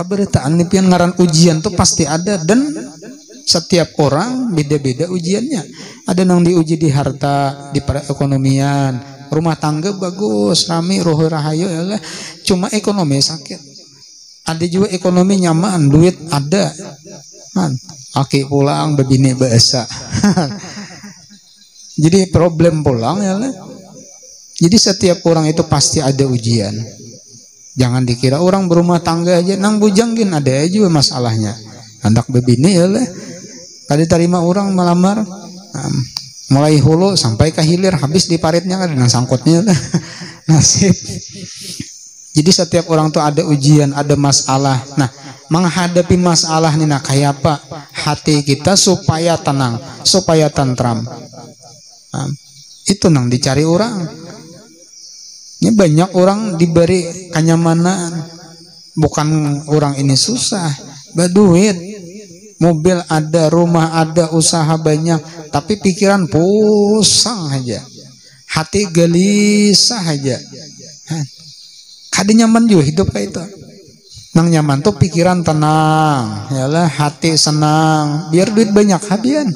Beritaan nih pian ngaran ujian tuh pasti ada, dan setiap orang beda-beda ujiannya. Ada yang diuji di harta, di perekonomian, rumah tangga bagus, rame, roh rahayu ya, cuma ekonomi sakit. Ada juga ekonomi nyaman, duit ada, man, aki pulang bebini bahasa. Jadi problem pulang ya lah. Jadi setiap orang itu pasti ada ujian. Jangan dikira orang berumah tangga aja nang bujanggin, ada juga masalahnya. Hendak bebini ya lah. Kali terima orang melamar, mulai hulu sampai ke hilir, habis di paritnya kan dengan sangkutnya lah. Nasib. Jadi setiap orang tuh ada ujian, ada masalah. Nah, menghadapi masalah nih, nah kayak apa hati kita supaya tenang, supaya tentram. Itu nang dicari orang. Ini banyak orang diberi kenyamanan, bukan orang ini susah, berduit, mobil ada, rumah ada, usaha banyak, tapi pikiran pusing aja, hati gelisah aja. Kada nyaman juga hidup kayak itu. Nang nyaman tuh pikiran tenang, yalah, hati senang, biar duit banyak habian.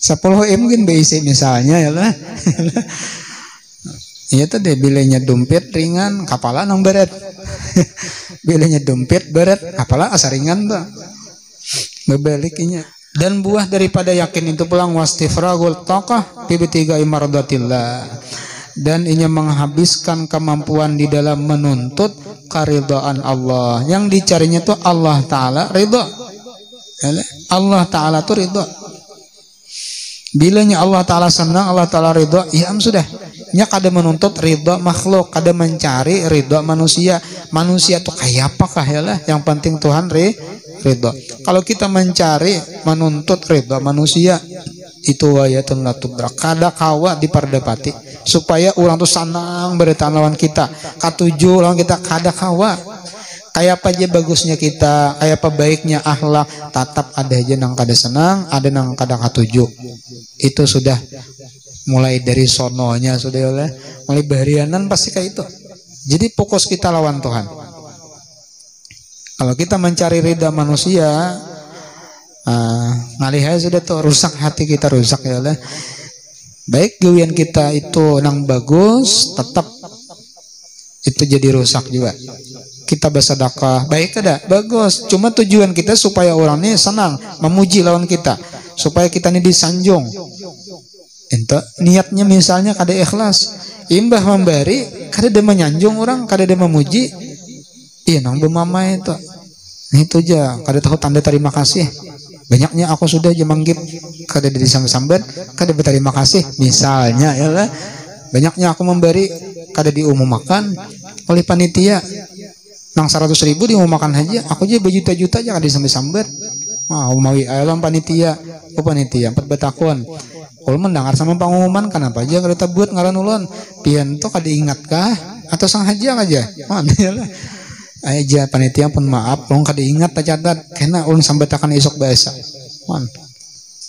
10 mungkin BIC misalnya yalah. Iya tuh deh, bilenya dompet ringan, kapala nang berat. Bilenya dompet berat, kapala asa ringan tuh. Bebaliknya. Dan buah daripada yakin itu pulang wastifragul taqah bibtiga imardhatillah. Dan ini menghabiskan kemampuan di dalam menuntut keridhaan Allah. Yang dicarinya tuh Allah Ta'ala ridha. Allah Ta'ala tuh ridha. Bilanya Allah Ta'ala senang, Allah Ta'ala ridha, ya sudah. Nya kada menuntut ridha makhluk, kada mencari ridha manusia. Manusia tuh kayak apakah ya lah? Yang penting Tuhan ridha. Kalau kita mencari menuntut ridha manusia, itu wayatun latubrak, kada kawa diperdapati. Supaya orang tuh senang beritaan lawan kita, katuju lawan kita, kada kawa. Kayak apa aja bagusnya kita, kayak apa baiknya akhlak, tetap ada aja nang kada senang, ada nang kada katuju. Itu sudah mulai dari sononya sudah oleh, mulai baharianan pasti kayak itu. Jadi fokus kita lawan Tuhan. Kalau kita mencari ridha manusia, ngalih sudah tuh rusak, hati kita rusak ya oleh. Baik gawian kita itu nang bagus, tetap itu jadi rusak juga. Kita bersedekah, baik ada, bagus. Cuma tujuan kita supaya orang ini senang, memuji lawan kita, supaya kita ini disanjung. Ente niatnya misalnya kada ikhlas, imbah memberi, kada dia menyanjung orang, kada dia memuji, iya nang bemama itu. Nah itu aja, kada tahu tanda terima kasih. Banyaknya aku sudah aja manggil, kada dia disambat-sambat, kada berterima kasih. Misalnya ya lah, banyaknya aku memberi, kada diumumkan oleh panitia. Nang 100.000 diumumkan aja, aku aja berjuta-juta aja kada disambat-sambat. Umawi alam panitia, panitia 4 betakun. Kalau mendengar sama pengumuman, kenapa aja kada buat ngaran ulun? Pian to kada ingat kah? Atau sang haja aja? Mana lah. Aja panitia pun maaf, ulun kada ingat catat, kena ulun sambatakan esok bahasa.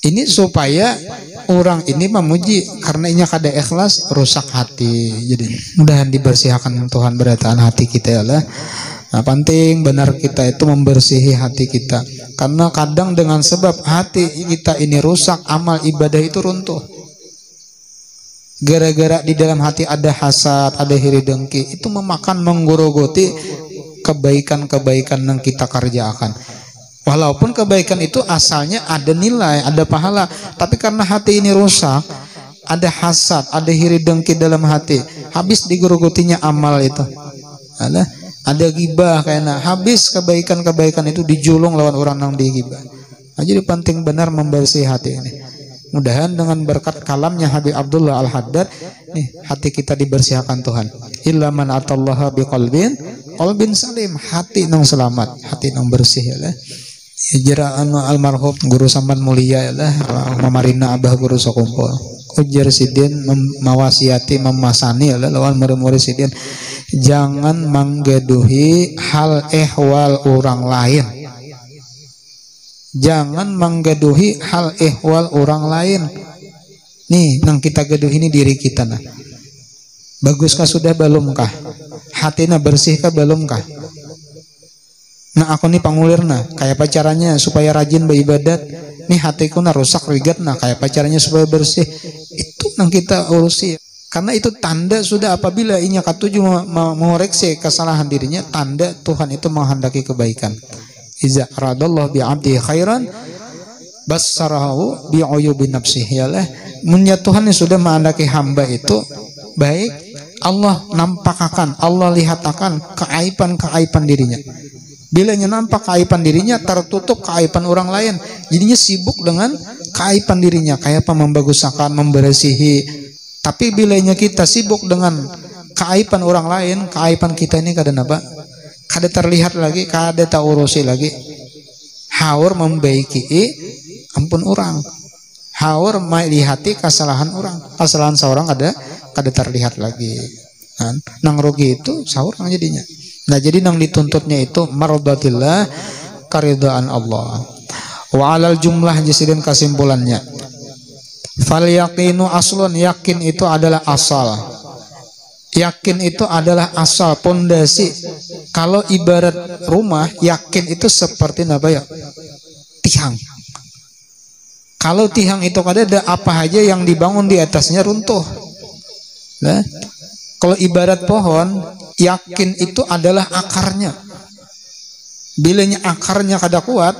Ini supaya orang ini memuji, karena inya kada ikhlas rusak hati. Jadi mudahan dibersihkan Tuhan berataan hati kita ya lah. Nah, penting benar kita itu membersihi hati kita, karena kadang dengan sebab hati kita ini rusak, amal ibadah itu runtuh. Gara-gara di dalam hati ada hasad, ada hiri dengki, itu memakan, menggorogoti kebaikan-kebaikan yang kita kerjakan. Walaupun kebaikan itu asalnya ada nilai, ada pahala, tapi karena hati ini rusak, ada hasad, ada hiri dengki dalam hati, habis digorogotinya amal itu. Ada gibah kayaknya, habis kebaikan-kebaikan itu dijulung lawan orang yang digibah. Nah, jadi penting benar membersih hati ini. Mudahan dengan berkat kalamnya Habib Abdullah Al-Haddad, nih hati kita dibersihkan Tuhan. Illa man atallaha biqalbin salim, hati nang selamat, hati nang bersih ya lah. Hijraan almarhum guru sampan mulia ya lah, Mamarina Abah guru Sokumpul. Ujar sidin mawasiati memasani ya lah lawan murid-murid sidin. Jangan menggaduhi hal ehwal orang lain. Jangan menggaduhi hal ehwal orang lain. Nih, nang kita gaduh ini diri kita nah. Baguskah sudah belumkah? Hatinya bersihkah belumkah? Nah aku nih pangulirna, kayak apa caranya supaya rajin beribadat? Nih hatiku na rusak rigat, nah kayak apa caranya supaya bersih? Itu yang kita urusi. Karena itu tanda sudah apabila inya katuju mengoreksi kesalahan dirinya, tanda Tuhan itu menghendaki kebaikan. Iza radallahu bi'abdi khairan basarahu bi'uyubi nafsihi. Yalah, munya Tuhan yang sudah menghendaki hamba itu baik, Allah nampakkan, Allah lihatkan keaiban-keaiban dirinya. Bilanya nampak keaiban dirinya, tertutup keaiban orang lain. Jadinya sibuk dengan keaiban dirinya, kayak apa membagusakan, membersihi. Tapi bilanya kita sibuk dengan keaiban orang lain, keaiban kita ini kadang apa? Kada terlihat lagi, kada taurusi lagi. Haur membaiki ampun orang. Haur melihati kesalahan orang. Kesalahan seorang kada terlihat lagi. Nang rugi itu seorang jadinya. Nah jadi nang dituntutnya itu mardatillah, karidaan Allah. Wa alal jumlah jasidin kesimpulannya. Fal yaqinu aslun, yakin itu adalah asal. Yakin itu adalah asal, pondasi. Kalau ibarat rumah, yakin itu seperti apa ya? Tiang. Kalau tiang itu ada apa aja yang dibangun di atasnya runtuh. Nah, kalau ibarat pohon, yakin itu adalah akarnya. Bilanya akarnya kada kuat,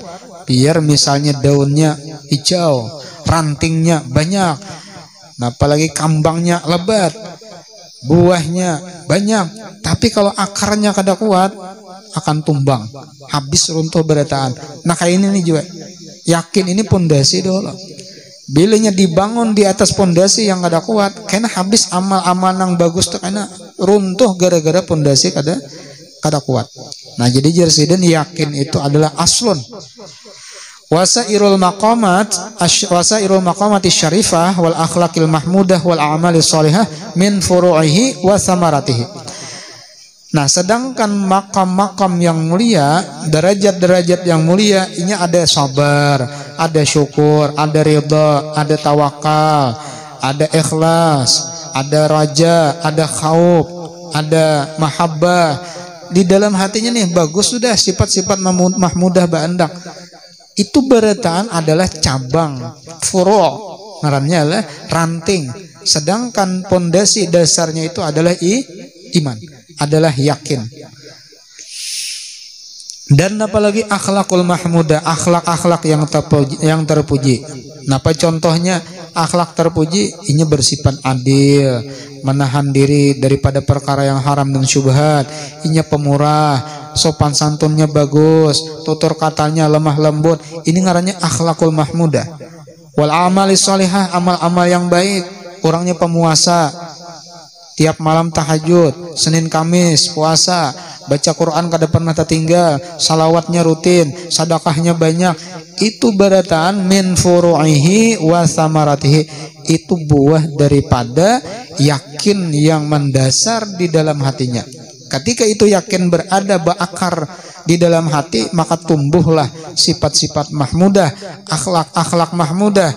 biar misalnya daunnya hijau, rantingnya banyak, nah, apalagi kambangnya lebat, buahnya banyak, tapi kalau akarnya kada kuat akan tumbang, habis runtuh berataan. Nah kayak ini nih juga, yakin ini pondasi dulu. Bilanya dibangun di atas pondasi yang kada kuat, karena habis amal-amal yang bagus tuh karena runtuh gara-gara pondasi kada kuat. Nah jadi jersiden yakin itu adalah aslun. Wasairul maqamati syarifah wal akhlaqil mahmudah wal a'malis shalihah min furu'ihi wa samaratihi. Nah, sedangkan makam-makam yang mulia, derajat-derajat yang mulia, ini ada sabar, ada syukur, ada ridha, ada tawakal, ada ikhlas, ada raja, ada khauf, ada mahabbah. Di dalam hatinya nih bagus sudah sifat-sifat mahmudah ba'andak. Itu berataan adalah cabang, furu', ngarannya adalah ranting. Sedangkan pondasi dasarnya itu adalah iman, adalah yakin. Dan apalagi akhlakul mahmudah, akhlak-akhlak yang terpuji. Napa contohnya akhlak terpuji? Ini bersifat adil, menahan diri daripada perkara yang haram dan syubhat. Ini pemurah, sopan santunnya bagus, tutur katanya lemah lembut. Ini ngarannya akhlakul mahmudah. Wal amalis shalihah, amal-amal yang baik. Orangnya pemuasa, tiap malam tahajud, Senin Kamis puasa, baca Quran kada pernah tertinggal, salawatnya rutin, sedekahnya banyak. Itu berataan min furu'ihi wa samaratihi. Itu buah daripada yakin yang mendasar di dalam hatinya. Ketika itu yakin berada berakar di dalam hati, maka tumbuhlah sifat-sifat mahmudah, akhlak-akhlak mahmudah.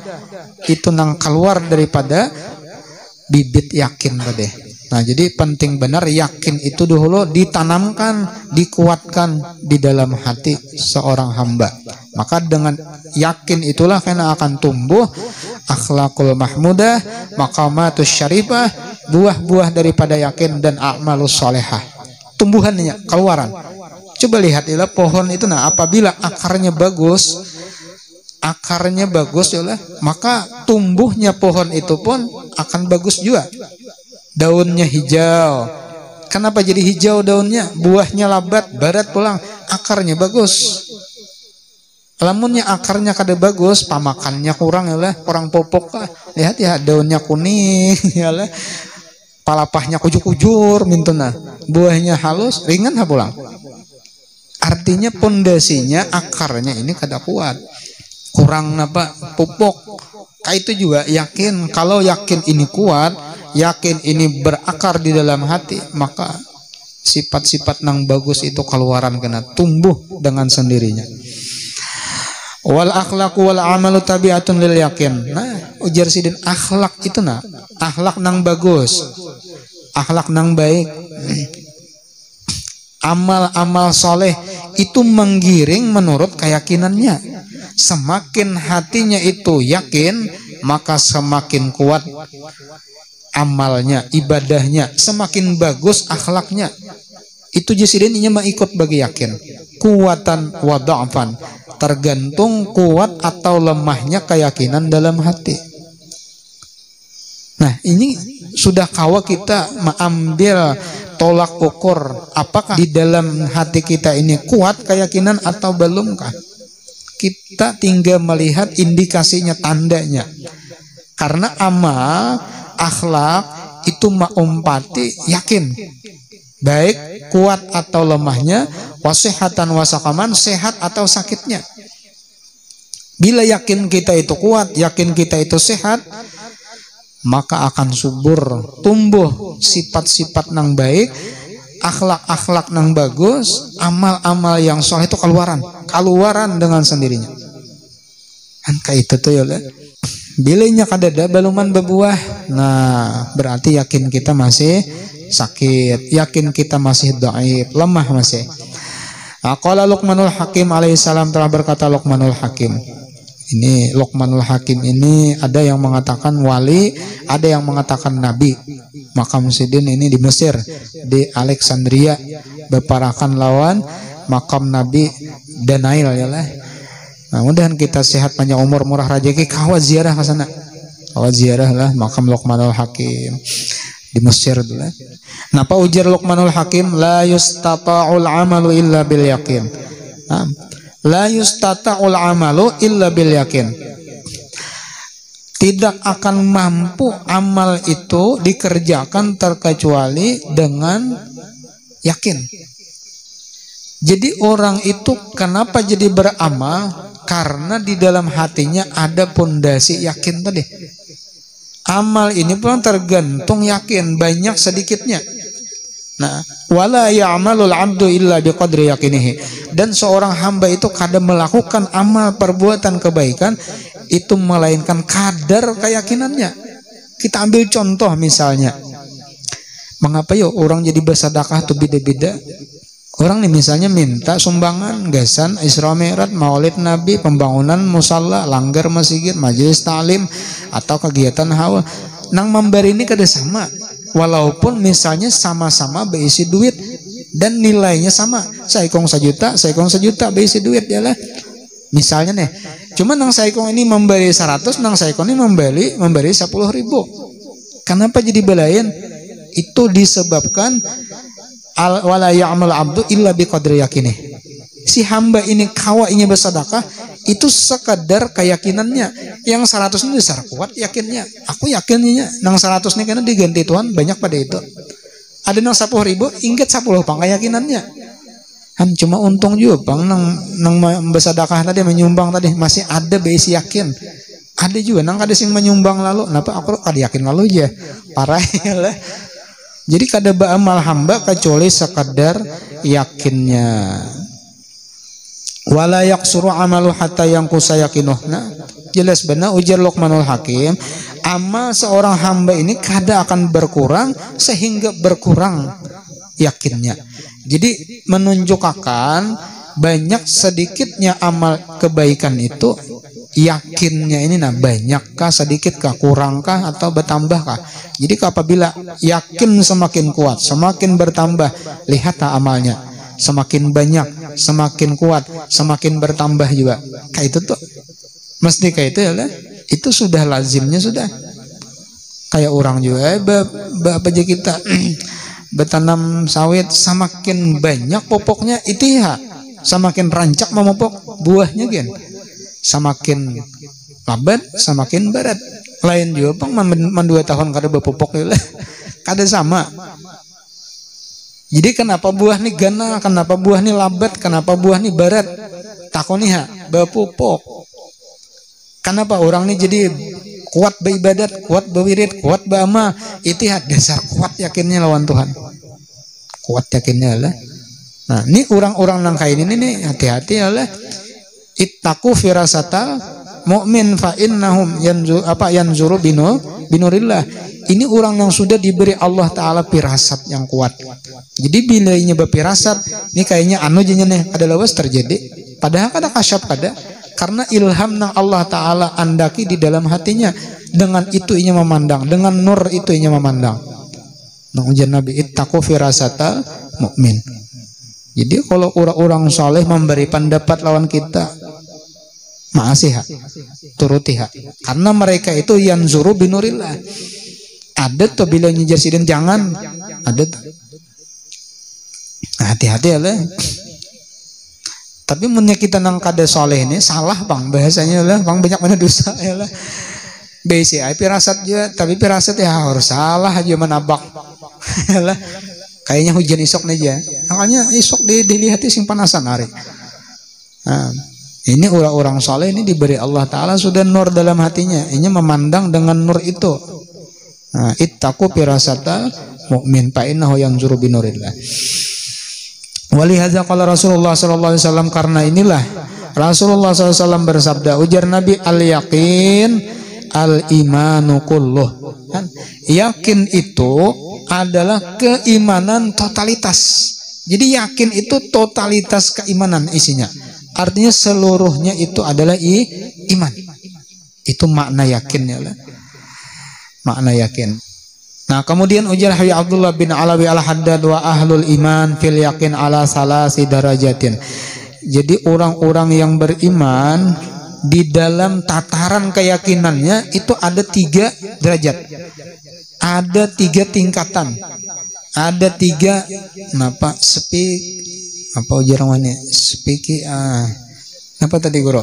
Itu nang keluar daripada bibit yakin tadi. Nah, jadi penting benar yakin itu dulu ditanamkan, dikuatkan di dalam hati seorang hamba. Maka dengan yakin itulah karena akan tumbuh akhlakul mahmudah, maqamatus syarifah, buah-buah daripada yakin dan a'malus shalihah. Tumbuhannya keluaran. Coba lihat ilah pohon itu, nah apabila akarnya bagus ya, maka tumbuhnya pohon itu pun akan bagus juga. Daunnya hijau. Kenapa jadi hijau daunnya? Buahnya lebat, barat pulang, akarnya bagus. Lamunnya akarnya kada bagus, pamakannya kurang ya, kurang popok lah. Lihat ya, daunnya kuning ya, palapahnya kujur-kujur mintuna. Buahnya halus, ringan ha pulang. Artinya pondasinya, akarnya ini kada kuat. Kurang apa? Pupuk. Kayak itu juga yakin. Kalau yakin ini kuat, yakin ini berakar di dalam hati, maka sifat-sifat nang bagus itu keluaran kena tumbuh dengan sendirinya. Wal akhlaqu wal amalu tabi'atun lil yakin. Nah, ujar sidin akhlak itu nah, akhlak nang bagus, akhlak nang baik, amal-amal soleh itu menggiring menurut keyakinannya. Semakin hatinya itu yakin, maka semakin kuat amalnya, ibadahnya, semakin bagus akhlaknya. Itu jisidininya mah ikut bagi yakin. Kuatan wa dha'fan, tergantung kuat atau lemahnya keyakinan dalam hati. Nah, ini sudah kawa kita mengambil tolak ukur apakah di dalam hati kita ini kuat keyakinan atau belumkah. Kita tinggal melihat indikasinya, tandanya. Karena amal, akhlak itu maumpati yakin, baik kuat atau lemahnya, wasihatan wasakaman, sehat atau sakitnya. Bila yakin kita itu kuat, yakin kita itu sehat, maka akan subur, tumbuh sifat-sifat nang baik, akhlak-akhlak nang bagus, amal-amal yang soleh itu keluaran dengan sendirinya. Angka itu tuh ya. Bilanya kadada baluman berbuah, nah berarti yakin kita masih sakit, yakin kita masih dhaif, lemah masih. Qala Luqmanul Hakim alaihissalam, telah berkata Luqmanul Hakim. Ini Luqmanul Hakim ini ada yang mengatakan wali, ada yang mengatakan nabi. Makam Sidin ini di Mesir, di Alexandria, berparakan lawan makam Nabi Danail ya lah. Nah, mudahan kita sehat, panjang umur, murah rezeki, kawat ziarah ke sana. Kawat ziarah lah makam Luqmanul Hakim di Mesir dulu. Napa ujar Luqmanul Hakim? La yustata'ul amalu illa bil yakin. La yustata'ul amalu illa bil yakin. Tidak akan mampu amal itu dikerjakan terkecuali dengan yakin. Jadi orang itu kenapa jadi beramal? Karena di dalam hatinya ada pondasi yakin tadi. Amal ini pun tergantung yakin, banyak sedikitnya. Nah, wala ya'malul 'abdu illa biqadri yakinihi. Dan seorang hamba itu kadang melakukan amal perbuatan kebaikan itu melainkan kadar keyakinannya. Kita ambil contoh misalnya, mengapa yuk orang jadi bersedekah tuh beda-beda. Orang nih misalnya minta sumbangan gasan Isra Mi'raj, Maulid Nabi, pembangunan musalla, langgar masjid, majelis ta'lim atau kegiatan haul. Nang memberi ini kada sama, walaupun misalnya sama-sama berisi duit dan nilainya sama. Saikong sejuta berisi duit ya lah. Misalnya nih, cuma nang saikong ini memberi 100, nang saikong ini memberi 10.000. Kenapa jadi belain? Itu disebabkan wala ya'mal 'abdu illa biqadri yakinih. Si hamba ini kawainya bersedekah itu sekadar keyakinannya. Yang 100 ini besar kuat yakinnya. Aku yakinnya nang 100 ini karena diganti Tuhan banyak pada itu. Ada nang 10.000 ingat 10 pang keyakinannya. Cuma untung juga bang nang bersedekah tadi, menyumbang tadi masih ada besi yakin. Ada juga nang kada sing menyumbang lalu. Kenapa aku kada yakin lalu aja. Parah ya lah. Jadi kada beramal hamba kecuali sekadar yakinnya. Wala yaqsuru amalu hatta yanqusa yakinuh. Nah, jelas benar ujar Luqmanul Hakim, amal seorang hamba ini kada akan berkurang sehingga berkurang yakinnya. Jadi menunjukkan banyak sedikitnya amal kebaikan itu yakinnya ini banyakkah, sedikitkah, kurangkah atau bertambahkah. Jadi apabila yakin semakin kuat, semakin bertambah, lihatlah amalnya semakin banyak, semakin kuat, semakin bertambah juga. Kayak itu tuh mesti kayak itu ya lah. Itu sudah lazimnya sudah. Kayak orang juga apa aja kita bertanam sawit, semakin banyak popoknya itu ya, semakin rancak memupuk buahnya kan. Semakin lambat semakin berat. Lain juga bang 2 tahun kada berpupuk ya lah. Kada sama. Jadi kenapa buah nih gana, kenapa buah nih lambat, kenapa buah nih berat? Takoniha berpupuk. Kenapa orang nih jadi kuat beribadat, kuat berwirid, kuat beramal? Itu dasar kuat yakinnya lawan Tuhan. Kuat yakinnya lah. Nah, ini orang-orang nang kayak ini nih hati-hati ya lah. Ittaqu firasatal mu'min fa innahum yanzuru binurillah. Ini orang yang sudah diberi Allah Ta'ala firasat yang kuat. Jadi bila ini berpirasat, ini kayaknya anu jenya nih ada lawas terjadi. Padahal kada kasyaf kada. Karena ilham nang Allah Ta'ala andaki di dalam hatinya. Dengan itu inya memandang, dengan nur itu inya memandang. Nang ujian Nabi ittaqu firasatal mukmin. Jadi kalau orang-orang soleh memberi pendapat lawan kita, maasiha, turutiha. Karena mereka itu yanzuru binurillah. Ada tuh bila nyijar sidin jangan, ada tuh. Hati-hati ya lah. Tapi mennya kita nang kada soleh ini salah bang bahasanya lah, bang banyak mana dosa ya lah. BCI pirasat juga, tapi pirasat ya harus salah aja menabak. lah. Kayaknya hujan isok aja. Makanya isok dilihat sing panasan hari. Nah, ini orang-orang soleh ini diberi Allah Ta'ala sudah nur dalam hatinya. Ini memandang dengan nur itu. Nah, ittaqu firasata mu'min fa innahu yanzuru binurillah. Walihadza qala Rasulullah sallallahu alaihi wasallam, karena inilah Rasulullah SAW bersabda, ujar Nabi, al-yaqin al-imanu kulluh. Yakin itu adalah keimanan totalitas. Jadi yakin itu totalitas keimanan isinya. Artinya seluruhnya itu adalah iman. Itu makna yakinnya lah. Makna yakin. Nah, kemudian ujar Habib Abdullah bin Alawi al-Haddad wa ahlul iman fil yakin ala salasi darajatin. Jadi orang-orang yang beriman di dalam tataran keyakinannya itu ada 3 derajat. Ada 3 tingkatan. Ada 3 apa ujar mana? Apa tadi guru?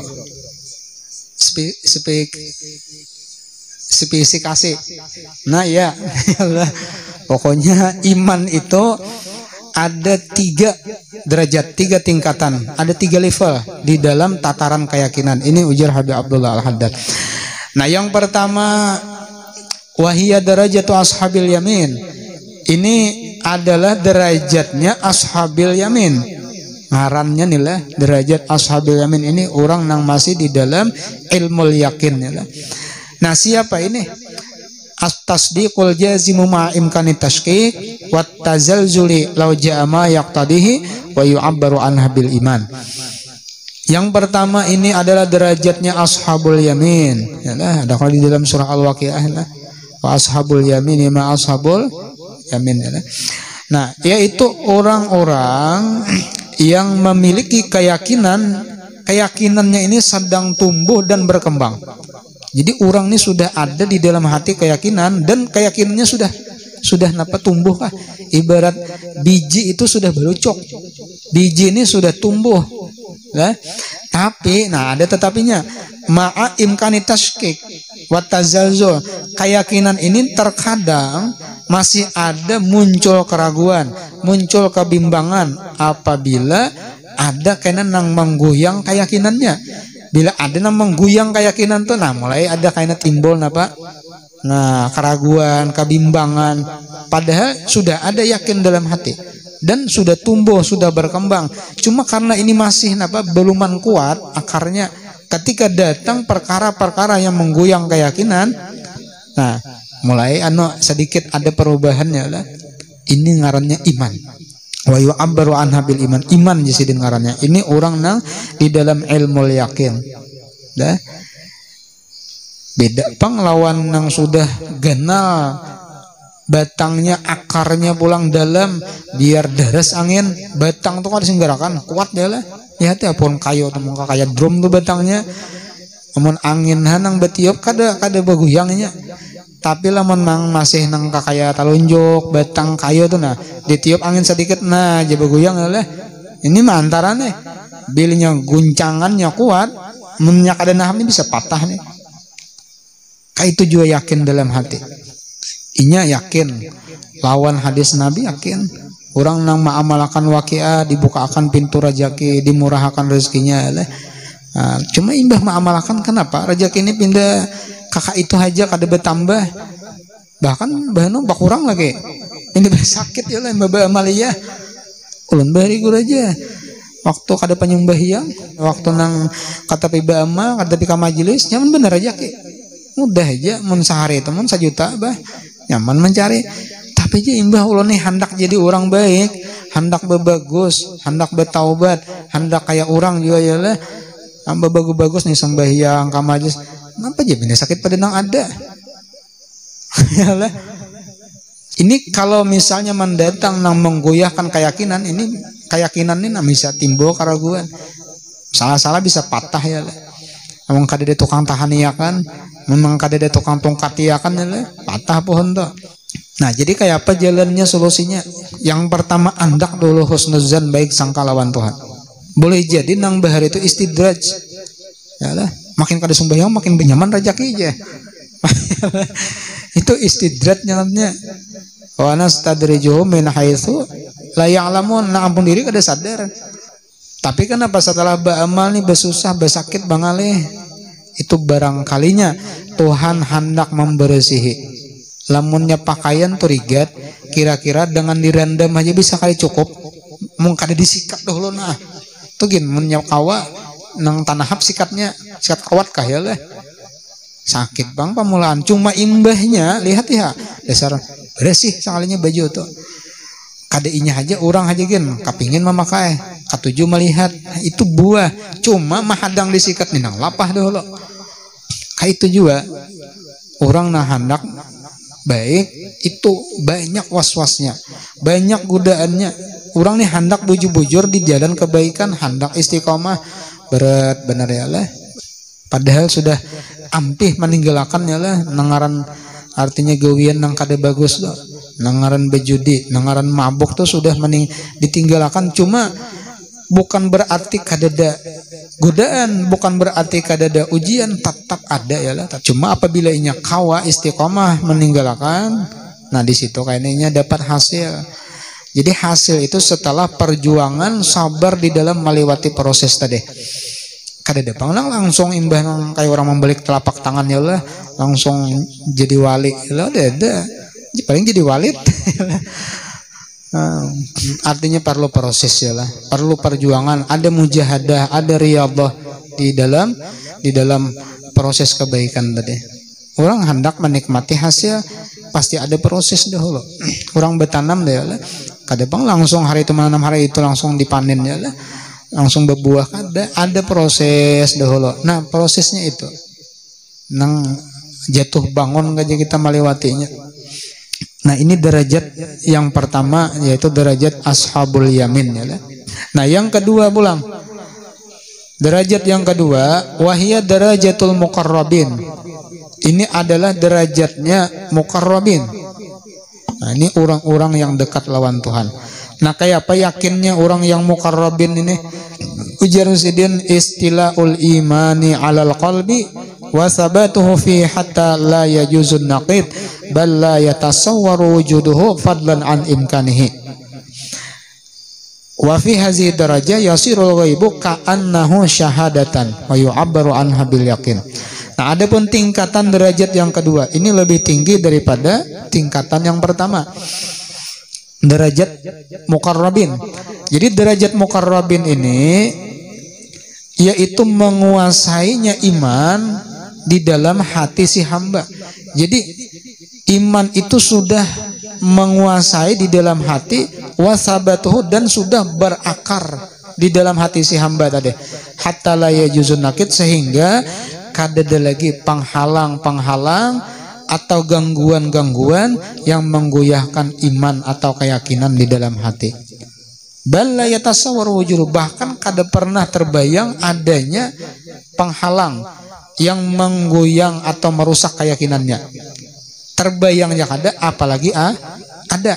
Spesifikasi. Nah ya, pokoknya iman itu ada 3 derajat, 3 tingkatan, ada 3 level di dalam tataran keyakinan. Ini ujar Habib Abdullah al-Haddad. Nah, yang pertama wahiyya darajatu ashabil yamin. Ini adalah derajatnya ashabil yamin. Ngarannya nih lah, derajat ashabil yamin ini orang yang masih di dalam ilmu yakin ya lah. Nah, siapa ini? At-tasdiqul jazimu ma imkani tashkik wat tazalzuli law ja'a ma yaqtadihi wa yu'abbaru anha bil iman. Yang pertama ini adalah derajatnya ashabul yamin. Yalah, ada kalau di dalam surah Al-Waqiah lah. Wa ashabul yamin ma ashabul yamin ya. Nah, yaitu orang-orang yang memiliki keyakinannya ini sedang tumbuh dan berkembang. Jadi orang ini sudah ada di dalam hati keyakinan dan keyakinannya sudah tumbuh kah? Ibarat biji itu sudah berucok. Biji ini sudah tumbuh. Nah, tapi ada tetapinya. Ma'a imkani tashkik wa tazalzul. Keyakinan ini terkadang masih ada muncul keraguan, muncul kebimbangan apabila ada kena nang menggoyang keyakinannya. Bila ada nang menggoyang keyakinan tuh, mulai ada kena timbul keraguan, kebimbangan. Padahal sudah ada yakin dalam hati dan sudah tumbuh, sudah berkembang. Cuma karena ini masih beluman kuat akarnya. Ketika datang perkara-perkara yang menggoyang keyakinan, mulai sedikit ada perubahannya lah. Ini ngarannya iman. Wa yu'abbaru anha bil iman. Iman jisidin ngarannya. Ini orang nang di dalam ilmu yakin. Dah. Beda pang lawan nang sudah genal batangnya, akarnya pulang dalam biar deres angin. Batang tuh kan disenggarakan kuat dia lah. Ya hati apun kayu temen kayak drum tuh batangnya. Amun angin hanang betiup kada baguyangnya. Tapi lamun nang masih nang kakaya talunjuk batang kayu tuh ditiup angin sedikit jadi baguyang lah. Ini antara nih bilnya guncangannya kuat, menyak ada ini bisa patah nih. Kayak itu juga yakin dalam hati. Inya yakin lawan hadis Nabi yakin. Orang nang ma'amalakan waqi'ah dibukakan pintu rezeki, dimurahkan rezekinya lah. Cuma imbah ma'amalakan kenapa rezeki ini pindah kakak itu aja kada bertambah, bahkan bahano bakurang lagi. Ini bersakit ya lah mbak Amalia. Ulun bari gur aja. Waktu kada penyembahyang, waktu nang kata piba ama, kata pika majelis, nyaman bener aja ke. Mudah aja, mun sehari teman 1 juta bah, nyaman mencari. Tapi je imbah ulah nih hendak jadi orang baik, hendak berbagus, hendak bertaubat, hendak kayak orang juga ya lah. Amba bagus-bagus nih sembahyang kamajis. Kenapa je benda sakit pada nang ada? Ya lah. Ini kalau misalnya mendatang nang menggoyahkan keyakinan, ini keyakinan ini bisa timbul keraguan. Salah-salah bisa patah ya lah. Memang kadede tukang tahaniakan, memang kadede tukang tongkatiakan ya lah, patah pohon tuh. Nah, jadi kayak apa jalannya, solusinya? Yang pertama, andak dulu husnuzan, baik sangka lawan Tuhan. Boleh jadi nang bahar itu istidraj. Ya lah, makin kada sembahyang makin benyaman rezeki aja. Itu istidraj namanya. Wa nastadrijuhum min haitsu la ya'lamun. Nah, ampun diri kada sadar. Tapi kenapa setelah beramal nih bersusah, bersakit bangalih, itu barangkalinya Tuhan hendak membersihi. Lamunnya pakaian tuh rigat, kira-kira dengan direndam aja bisa kali cukup. Mung kada disikat dulu nah. Tuh gin mun kawa nang tanahap sikatnya, sikat kawat kah ya lah. Sakit bang pamulaan. Cuma imbahnya lihat ya, dasar bersih sekalinya baju tuh. Kadeinya aja orang aja gin kapingin memakai, katuju melihat itu buah. Cuma mahadang disikat nih nang lapah dulu. Kayak itu juga orang nah hendak baik itu banyak was-wasnya, banyak godaannya. Orang nih hendak bujur-bujur di jalan kebaikan, hendak istiqomah, berat benar ya lah. Padahal sudah ampih meninggalkan ya lah. Nangaran artinya gawian nang kada bagus tuh, nangaran bejudi, nangaran mabuk tuh sudah ditinggalkan. Cuma bukan berarti kadada godaan, bukan berarti kadada ujian, tetap ada ya lah. Cuma apabila inya kawa istiqomah meninggalkan, nah di situ kayaknya dapat hasil. Jadi hasil itu setelah perjuangan sabar di dalam melewati proses tadi. Kadada panglang langsung imbah nang kayak orang membalik telapak tangan ya lah, langsung jadi wali ya lah, ada paling jadi walid. Artinya perlu proses ya lah, perlu perjuangan, ada mujahadah, ada riyadhah di dalam proses kebaikan tadi. Orang hendak menikmati hasil pasti ada proses dahulu. Orang bertanam deh lah, kadang langsung hari itu menanam hari itu langsung dipanen ya lah, langsung berbuah, ada proses dahulu. Nah prosesnya itu nang jatuh bangun aja kita melewatinya. Nah ini derajat yang pertama, yaitu derajat ashabul yamin ya. Nah yang kedua pulang, derajat yang kedua wahiyya darajatul muqarrabin. Ini adalah derajatnya muqarrabin. Nah ini orang-orang yang dekat lawan Tuhan. Nah kayak apa yakinnya orang yang muqarrabin ini? Ujar Sidin istilahul imani alal qalbi wa sabatuhu fi hatta la yajuzun naqid bal la yatasawwaru wujuduhu fadlan an imkanihi. Wa fi hadhihi darajah yasirul ghaibu ka'annahu syahadatan wa yu'abbaru anha bil yaqin. Nah, adapun tingkatan derajat yang kedua ini lebih tinggi daripada tingkatan yang pertama. Derajat muqarrabin. Jadi derajat muqarrabin ini yaitu menguasainya iman di dalam hati si hamba. Jadi iman itu sudah menguasai di dalam hati, wasabatuhu, dan sudah berakar di dalam hati si hamba tadi. Hatta la yajuzun nakid, sehingga kadada lagi penghalang-penghalang atau gangguan-gangguan yang menggoyahkan iman atau keyakinan di dalam hati. Bal la yatasawwar wujudu, bahkan kada pernah terbayang adanya penghalang yang menggoyang atau merusak keyakinannya. Terbayangnya kada, apalagi ada.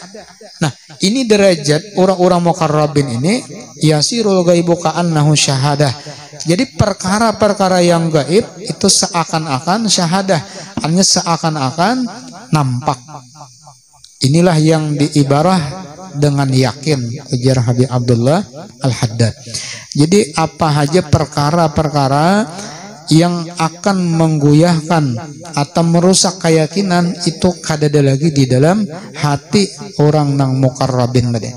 Nah, ini derajat orang-orang muqarrabin ini yasirul ghaibu ka'annahu syahadah. Jadi perkara-perkara yang gaib itu seakan-akan syahadah, hanya seakan-akan nampak. Inilah yang diibarah dengan yakin, ujar Habib Abdullah Al-Haddad. Jadi apa saja perkara-perkara yang akan menggoyahkan atau merusak keyakinan itu kadada lagi di dalam hati orang nang muqarrabin tadi.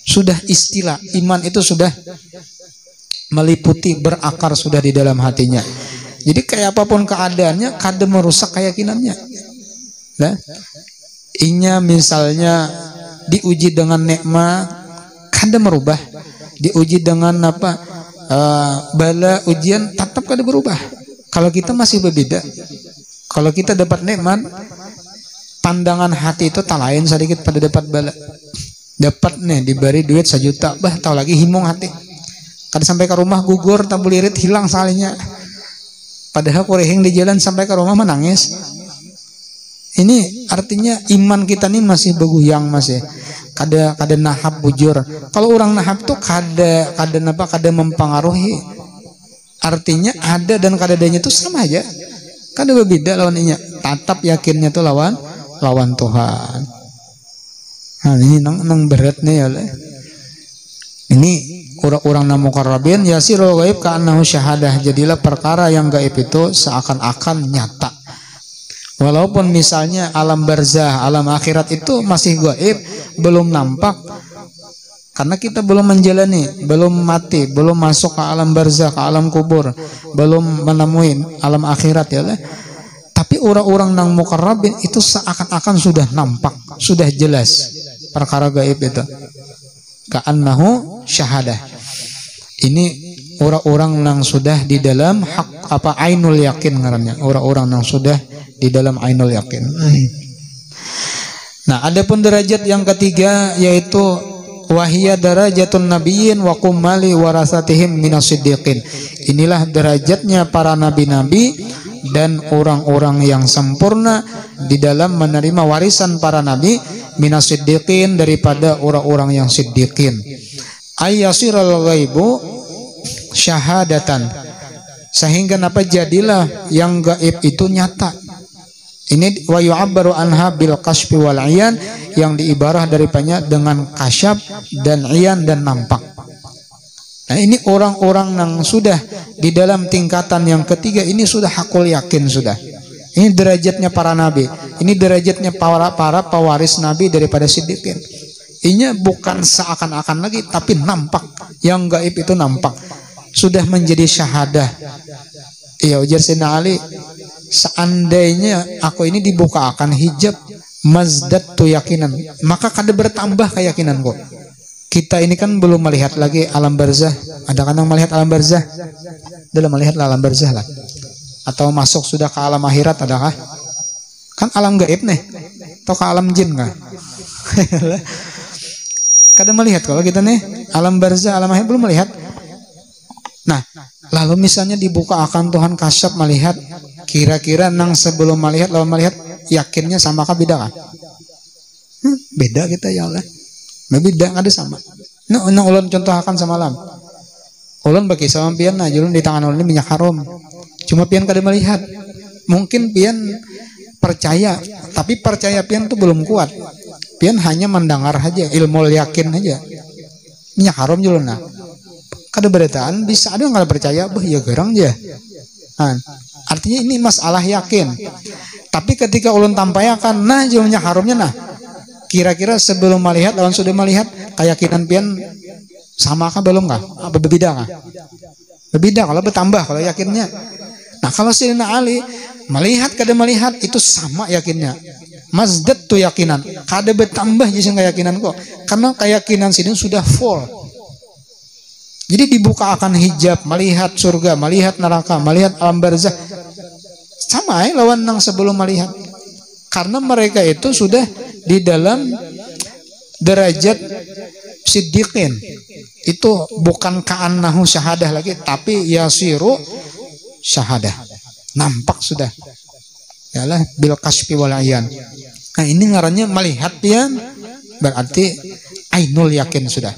Sudah istilah iman itu sudah meliputi, berakar sudah di dalam hatinya. Jadi kayak apapun keadaannya kada merusak keyakinannya. Nah, Inya misalnya diuji dengan nikmat kada merubah, diuji dengan apa bala ujian tetap kada berubah. Kalau kita masih berbeda. Kalau kita dapat nikmat, pandangan hati itu tak lain sedikit pada dapat bala. Dapat nih diberi duit 1 juta, tahu lagi himung hati. Kada sampai ke rumah gugur, tabulirit hilang salinya. Padahal kurehing di jalan sampai ke rumah menangis. Ini artinya iman kita nih masih beguyang masih. Kada nahap bujur. Kalau orang nahap tuh kada mempengaruhi. Artinya ada dan kada adanya itu sama aja. Kada berbeda lawan inya. Tetap yakinnya tuh lawan Tuhan. Nah, ini nang berat nih ya. Ini orang-orang namu karabin yasirul gaib ka'annahu syahadah. Jadilah perkara yang gaib itu seakan-akan nyata. Walaupun misalnya alam barzah, alam akhirat itu masih gaib, belum nampak. Karena kita belum menjalani, belum mati, belum masuk ke alam barzah, ke alam kubur, belum menemui alam akhirat ya. Tapi orang-orang nang mukarrabin itu seakan-akan sudah nampak, sudah jelas perkara gaib itu. Ka'annahu syahadah. Ini orang-orang nang sudah di dalam hak apa ainul yakin ngarannya. Orang-orang nang sudah di dalam ainul yakin. Nah, adapun derajat yang ketiga yaitu wahiyya darajatun nabiyyin wa kumali warasatihim minasiddiqin. Inilah derajatnya para nabi-nabi dan orang-orang yang sempurna di dalam menerima warisan para nabi minasiddiqin, daripada orang-orang yang siddiqin. Ayyasiral ghaibu syahadatan, sehingga apa jadilah yang gaib itu nyata. Ini wa yu'abbaru anha bil kasfi wal iyan, yang diibarah daripadanya dengan kasyaf dan iyan dan nampak. Nah, ini orang-orang yang sudah di dalam tingkatan yang ketiga ini sudah hakul yakin sudah. Ini derajatnya para nabi. Ini derajatnya para pewaris nabi daripada siddiqin. Ini bukan seakan-akan lagi, tapi nampak. Yang gaib itu nampak. Sudah menjadi syahadah. Iya, ujar Sayyidina Ali, seandainya aku ini dibuka akan hijab, mazdadtu yakinan, maka kada bertambah keyakinanku. Kita ini kan belum melihat lagi alam barzah. Ada kan yang melihat alam barzah? Belum melihat alam barzah lah. Atau masuk sudah ke alam akhirat, adakah? Kan alam gaib nih. Atau ke alam jin kah? Kada melihat kalau kita nih alam barzah, alam akhirat belum melihat. Nah, lalu misalnya dibuka akan Tuhan kasyaf melihat, kira-kira nang sebelum melihat lawan melihat yakinnya sama kah beda kah? Beda kita ya Allah. Beda ada sama. Nah, ulun contoh akan samalam. Ulun bagi sama pian nah julun di tangan ulun ini minyak haram. Cuma pian kada melihat. Mungkin pian percaya, tapi percaya pian tuh belum kuat. Pian hanya mendengar aja, ilmu yakin aja. Minyak haram julun nah. Kada beritaan bisa ada yang kada percaya, ya gerang aja. Nah, artinya ini masalah yakin. Tapi ketika ulun tampayakan, nah julun minyak haramnya nah. Kira-kira sebelum melihat lawan sudah melihat, keyakinan pian sama kah belum kah? Apa berbeda kah? Berbeda kalau bertambah kalau yakinnya. Nah, kalau Sayyidina Ali melihat kada melihat itu sama yakinnya. Mazdat tu yakinan, kada bertambah jadi keyakinan kok. Karena keyakinan sini sudah full. Jadi dibuka akan hijab, melihat surga, melihat neraka, melihat alam barzah. Sama lawan yang sebelum melihat. Karena mereka itu sudah di dalam derajat siddiqin. Itu bukan ka'annahu syahadah lagi, tapi yasiru syahadah. Nampak sudah. Yalah bil kasfi wal ayan. Nah, ini ngarannya melihat pian, berarti ainul yakin sudah.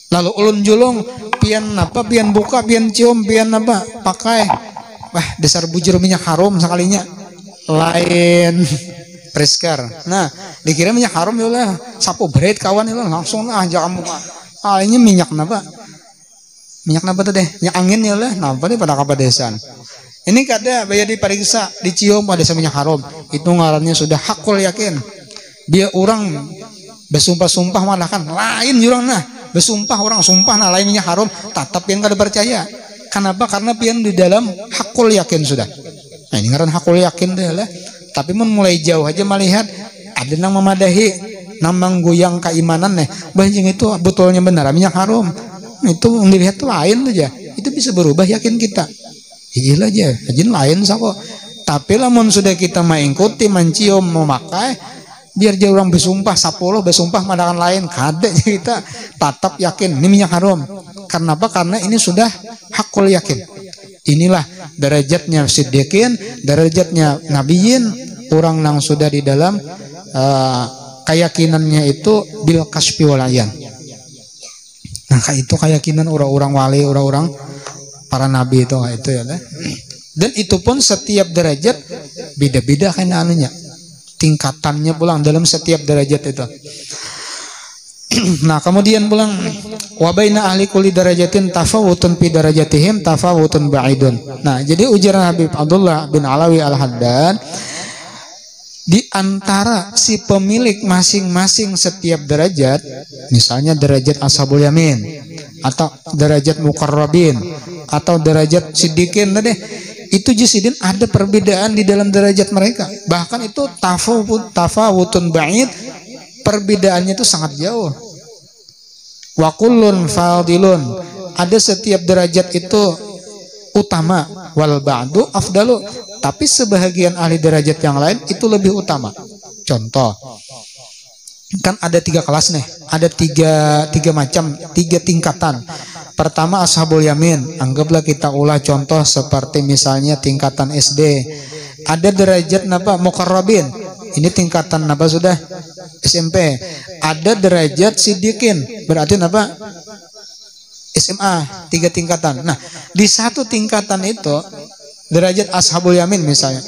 Lalu ulun julung pian apa, pian buka, pian cium, pian apa, pakai. Wah, dasar bujur minyak haram sekalinya. Lain Prisker. Nah, dikira minyak haram ya lah. Sapu berit kawan itu langsung aja kamu. Ah, ini minyak napa? Minyak napa tuh deh? Minyak angin ya lah. Napa nih pada kapadesan? Ini kada bayar diperiksa, dicium pada minyak haram. Itu ngarannya sudah hakul yakin. Dia orang bersumpah-sumpah malah kan lain jurang nah. Bersumpah orang sumpah nah lain minyak haram, tetap yang kada percaya. Kenapa? Karena pian di dalam hakul yakin sudah. Nah, ini ngaran hakul yakin deh lah. Tapi mulai jauh aja melihat Ada nang memadahi, nang menggoyang keimanan nih. Banjing itu betulnya benar minyak haram. Itu dilihat tuh lain aja. Itu bisa berubah yakin kita. Iya aja, ajin lain sako. Tapi lamun sudah kita mengikuti, mencium, memakai, biar dia orang bersumpah, 10 bersumpah madakan lain, kadek kita tetap yakin ini minyak haram. Karena apa? Karena ini sudah hakul yakin. Inilah derajatnya siddiqin, derajatnya nabiyin, orang yang sudah di dalam keyakinannya itu bil kasfi wal ayan. Nah, itu keyakinan orang-orang wali, orang-orang para nabi itu ya. Dan itu pun setiap derajat beda-beda kan anunya. Tingkatannya pulang dalam setiap derajat itu. Nah, kemudian pulang wa baina ahli kulli darajatin tafawutun fi darajatihim tafawutun ba'idun. Nah, jadi ujaran Habib Abdullah bin Alawi Al-Haddad, di antara si pemilik masing-masing setiap derajat, misalnya derajat ashabul yamin atau derajat muqarrabin atau derajat siddiqin tadi, itu jisidin ada perbedaan di dalam derajat mereka. Bahkan itu tafawutun ba'id, perbedaannya itu sangat jauh. Wa kullun fadilun, ada setiap derajat itu utama, wal ba'du afdalu, tapi sebahagian ahli derajat yang lain itu lebih utama. Contoh, kan ada 3 kelas nih, ada tiga macam, 3 tingkatan. Pertama ashabul yamin, anggaplah kita ulah contoh seperti misalnya tingkatan SD. Ada derajat napa muqarrabin, ini tingkatan napa sudah SMP. Ada derajat siddiqin, berarti napa SMA, 3 tingkatan. Nah, di satu tingkatan itu derajat ashabul yamin misalnya,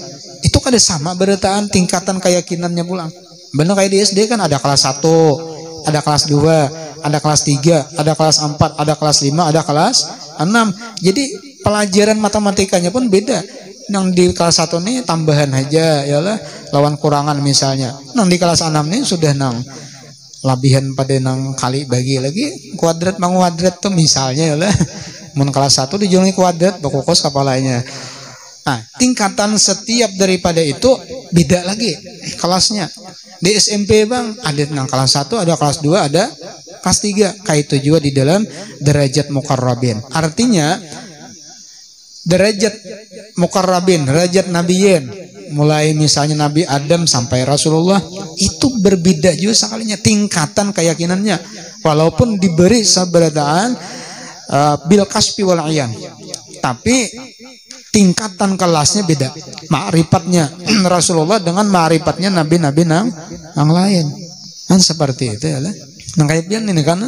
itu kan ada sama berataan tingkatan keyakinannya pulang. Benar kayak di SD kan ada kelas 1, ada kelas 2, ada kelas 3, ada kelas 4, ada kelas 5, ada kelas 6. Jadi pelajaran matematikanya pun beda. Yang di kelas 1 nih tambahan aja yalah, lawan kurangan misalnya. Yang di kelas 6 nih sudah nang labihan pada nang kali bagi lagi kuadrat manguadrat tuh misalnya yalah. Mun kelas 1 dijulungi kuadrat bakokos kepalanya. Nah, tingkatan setiap daripada itu beda lagi kelasnya. Di SMP bang ada yang kelas 1, ada kelas 2, ada kelas 3. Kayak itu juga di dalam derajat muqarrabin. Artinya derajat muqarrabin, derajat nabiyin, mulai misalnya Nabi Adam sampai Rasulullah, itu berbeda juga sekalinya tingkatan keyakinannya, walaupun diberi sabarataan bil kasfi wal ayan, tapi tingkatan kelasnya beda. Ma'rifatnya Rasulullah dengan ma'rifatnya nabi-nabi yang lain. Kan seperti itu ya lah. Nah, kayak pian ini kan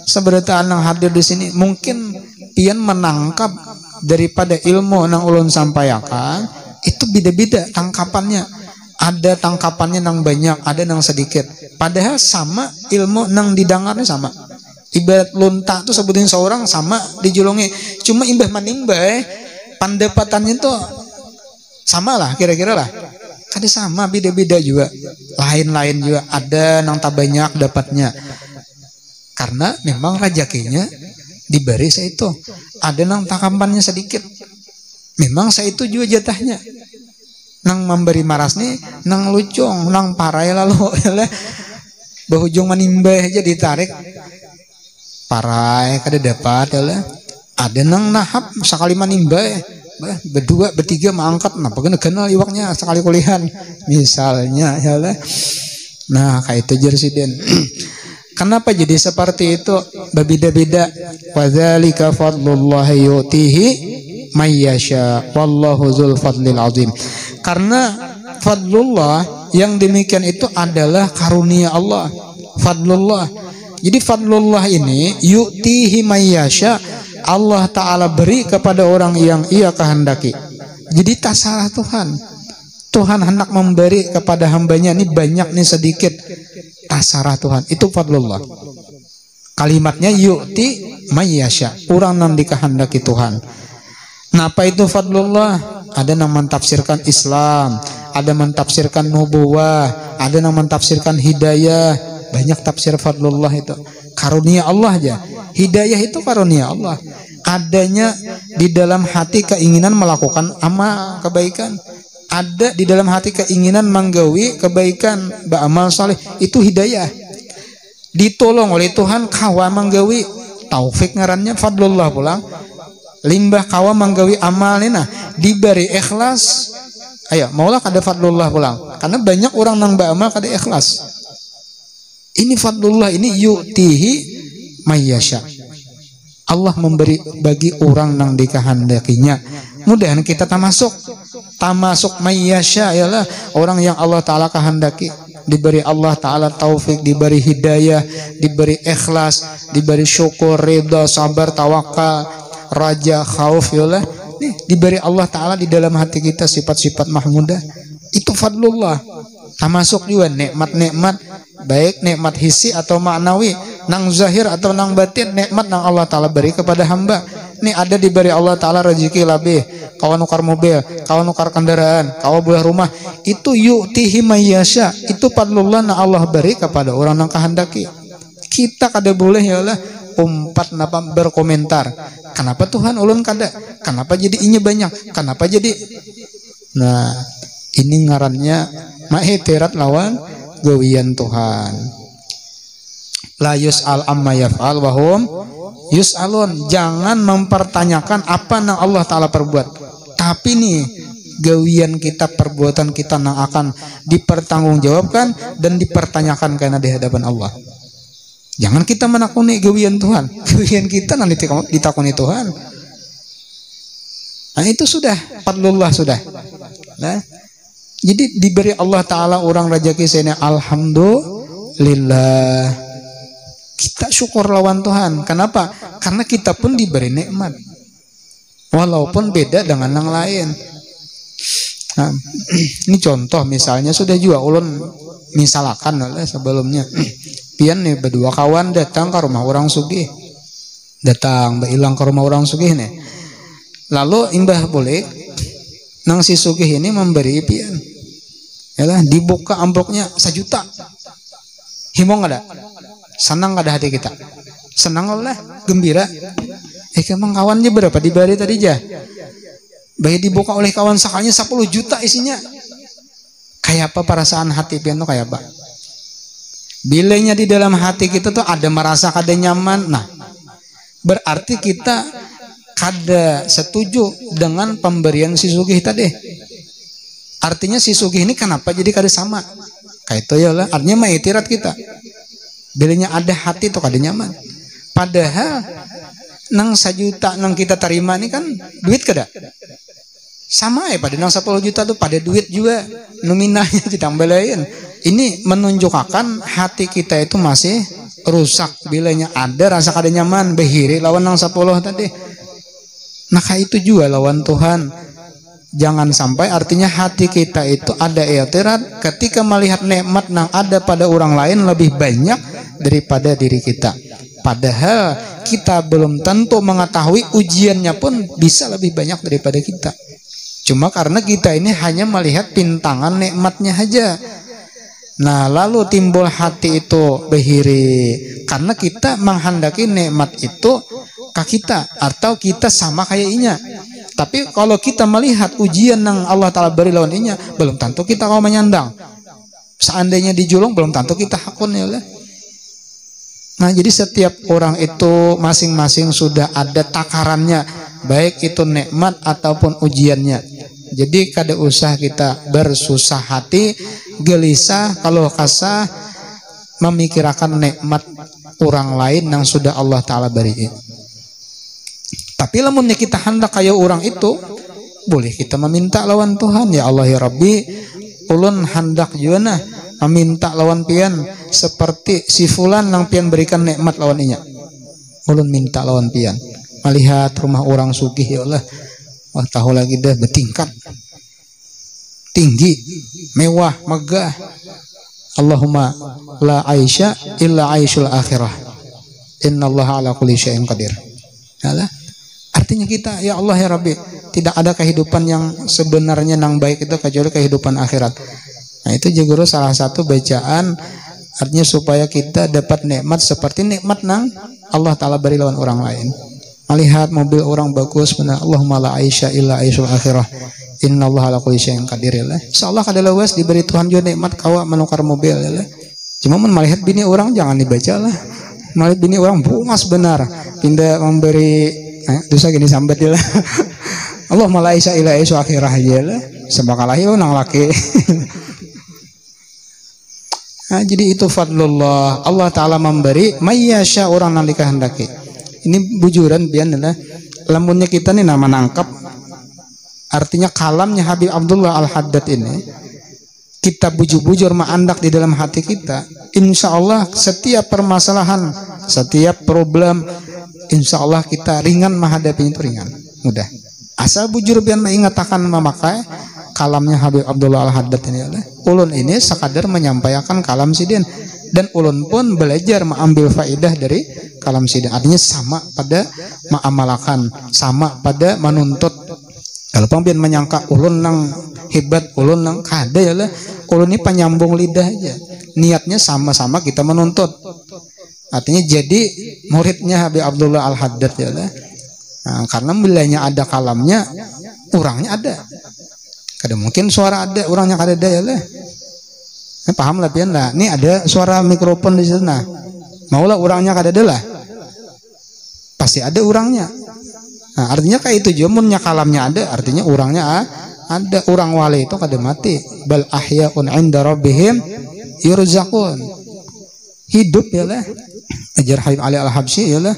seberataan yang hadir di sini mungkin pian menangkap daripada ilmu yang ulun sampaikan itu beda-beda tangkapannya. Ada tangkapannya yang banyak, ada yang sedikit. Padahal sama ilmu yang didengarnya sama. Ibarat lunta tuh sebutin seorang sama dijulungi. Cuma imbah manimbah pendapatannya tuh sama lah kira-kira lah. Ada sama beda-beda juga. Lain-lain juga. Ada yang tak banyak dapatnya. Karena memang rezekinya diberi saya itu. Ada yang tangkapannya sedikit. Memang saya itu juga jatahnya. Nang memberi maras nih, nang lucung, nang parai lalu bahujung manimbah aja ditarik. Parai kada dapat ya. Ada nang nahap sekali manimbah, berdua bertiga mengangkat, nah bagaimana kenal iwaknya sekali kuliahan misalnya ya. Nah kayak itu jersiden. Kenapa jadi seperti itu? Berbeda-beda. Wadzalika fadlullahi yu'tihi may yasha wallahu dzul fadlil azim. Karena fadlullah yang demikian itu adalah karunia Allah. Fadlullah. Jadi fadlullah ini yu'tihi may yasha, Allah Ta'ala beri kepada orang yang ia kehendaki. Jadi tak salah Tuhan. Tuhan hendak memberi kepada hambanya, ini banyak nih sedikit, tak salah Tuhan. Itu fadlullah. Kalimatnya yu'ti mayyasha, orang yang dikehendaki Tuhan. Kenapa itu fadlullah? Ada yang mentafsirkan Islam, ada mentafsirkan nubuwah, ada yang mentafsirkan hidayah. Banyak tafsir fadlullah itu. Karunia Allah aja. Hidayah itu karunia Allah. Adanya di dalam hati keinginan melakukan amal kebaikan. ada di dalam hati keinginan menggawi kebaikan, beramal saleh, itu hidayah. Ditolong oleh Tuhan kawa menggawi, taufik ngarannya fadlullah pulang. Limbah kawa menggawi amalina diberi ikhlas. Ayo, maulah kada fadlullah pulang. Karena banyak orang nang beramal kada ikhlas. Ini fadlullah, ini yu'tihi mayyasha. Allah memberi bagi orang nang dikehendakinya. Mudahan kita termasuk mayyasha, ialah orang yang Allah Ta'ala kehendaki. Diberi Allah Ta'ala taufik, diberi hidayah, diberi ikhlas, diberi syukur, ridha, sabar, tawakal, raja, khauf, ialah nih, diberi Allah Ta'ala di dalam hati kita sifat-sifat mahmudah. Itu fadlullah. Termasuk juga nikmat-nikmat, baik nikmat hissi atau maknawi, nang zahir atau nang batin, nikmat nang Allah Ta'ala beri kepada hamba. Nih ada diberi Allah Ta'ala rezeki lebih, kawan nukar mobil, kawan nukar kendaraan, kawan buah rumah, itu yu'tihi mayyasha. Itu fadlullah nang Allah beri kepada orang nang kehendaki. Kita kada boleh ya Allah umpat napa berkomentar. Kenapa Tuhan ulun kada? Kenapa jadi inya banyak? Kenapa jadi? Nah, ini ngarannya ma'itirat lawan gawian Tuhan. La yus'al amma yaf'al wa hum yus'alun. Jangan mempertanyakan apa yang Allah Ta'ala perbuat. Tapi nih gawian kita, perbuatan kita yang akan dipertanggungjawabkan dan dipertanyakan karena di hadapan Allah. Jangan kita menakuni gawian Tuhan. Gawian kita nanti ditakuni Tuhan. Nah itu sudah fadlullah sudah. Nah, jadi diberi Allah Ta'ala orang rezeki sini, alhamdulillah. Kita syukur lawan Tuhan. Kenapa? Karena kita pun diberi nikmat. Walaupun beda dengan yang lain. Nah, ini contoh misalnya sudah juga ulun misalkan oleh sebelumnya. Pian nih berdua kawan datang ke rumah orang sugih. Datang hilang ke rumah orang sugih nih. Lalu imbah boleh nang si sugih ini memberi pian. Yalah dibuka amplopnya 1 juta. Himong ada. Senang kada hati kita? Senang lah, gembira. Emang kawannya berapa diberi tadi jah? Bayi dibuka oleh kawan sakanya 10 juta isinya. Kayak apa perasaan hati pian tuh kayak apa? Bilanya di dalam hati kita tuh ada merasa kada nyaman. Nah, berarti kita kada setuju dengan pemberian si sugih tadi. Artinya si sugih ini kenapa jadi kada sama? Kayak itu ya lah. Artinya ma'itirat kita. Bilanya ada hati tuh kada nyaman. Padahal nang 1 juta nang kita terima ini kan duit kada? Sama ya pada nang 10 juta tuh pada duit juga nominalnya ditambah lain. Ini menunjukkan hati kita itu masih rusak. Bilanya ada rasa kada nyaman behiri lawan nang 10 tadi. Nah kayak itu juga lawan Tuhan. Jangan sampai artinya hati kita itu ada i'tirad ketika melihat nikmat yang ada pada orang lain lebih banyak daripada diri kita. Padahal kita belum tentu mengetahui ujiannya pun bisa lebih banyak daripada kita. Cuma karena kita ini hanya melihat pintangan nikmatnya aja. Nah lalu timbul hati itu behiri karena kita menghendaki nikmat itu ke kita atau kita sama kayak inya. Tapi kalau kita melihat ujian yang Allah Ta'ala beri lawan inya, belum tentu kita mau menyandang. Seandainya dijulung belum tentu kita hakun ya Allah. Nah jadi setiap orang itu masing-masing sudah ada takarannya, baik itu nikmat ataupun ujiannya. Jadi kada usah kita bersusah hati, gelisah kalau kasah memikirkan nikmat orang lain yang sudah Allah Ta'ala beri. Tapi lamunnya kita hendak kayak orang itu, boleh kita meminta lawan Tuhan. Ya Allah ya Rabbi, ulun hendak juga meminta lawan pian seperti si fulan yang pian berikan nikmat lawan inya. Ulun minta lawan pian. Melihat rumah orang sugih ya Allah, wah tahu lagi dah bertingkat, tinggi, mewah, megah. Allahumma la aisha illa aishul akhirah. Innallaha ala kulli syai'in qadir. Alah. Artinya kita, ya Allah ya Rabbi, tidak ada kehidupan yang sebenarnya yang baik itu kecuali kehidupan akhirat. Nah itu juga salah satu bacaan artinya supaya kita dapat nikmat seperti nikmat nang Allah Ta'ala beri lawan orang lain. Melihat mobil orang bagus, benar Allahumma la aisha illa aishul akhirah. Innallaha ala kulli syai'in qadir ya. Insyaallah kada lawas diberi Tuhan juga nikmat kawa menukar mobil ya. Cuma mun melihat bini orang jangan dibaca lah. Melihat bini orang bungas benar. Pindah memberi dosa gini sambat ya lah. Allah malaisa ila isu akhirah ya lah. Sebakalah yo nang laki. Nah, jadi itu fadlullah. Allah Ta'ala memberi mayyasha orang nalika hendaki. Ini bujuran bian adalah lamunnya kita nih nama nangkap. Artinya kalamnya Habib Abdullah Al-Haddad ini kita bujur-bujur ma'andak di dalam hati kita. Insya Allah setiap permasalahan, setiap problem, insya Allah kita ringan menghadapinya, itu ringan, mudah. Asal bujur bian mengatakan memakai kalamnya Habib Abdullah Al-Haddad ini adalah ulun ini sekadar menyampaikan kalam sidin, dan ulun pun belajar mengambil faidah dari kalam sidin. Artinya sama pada mengamalkan, sama pada menuntut. Kalau pembian menyangka ulun nang hebat, ulun nang kada ya lah, ulun ini penyambung lidah aja. Niatnya sama-sama kita menuntut. Artinya jadi muridnya Habib Abdullah Al-Haddad ya lah. Nah, karena bilanya ada kalamnya, orangnya ada. Kada mungkin suara ada, orangnya kada ada ya lah. Paham lah pian lah. Ini ada suara mikrofon di sana. Maulah orangnya kada ada lah. Pasti ada orangnya. Nah, artinya kayak itu jumunnya kalamnya ada, artinya orangnya ada. Orang wali itu kada mati. Bal ahyaun 'inda rabbihim yurzaqun. Hidup ya lah. Ajar Habib Ali Al-Habsyi ya lah.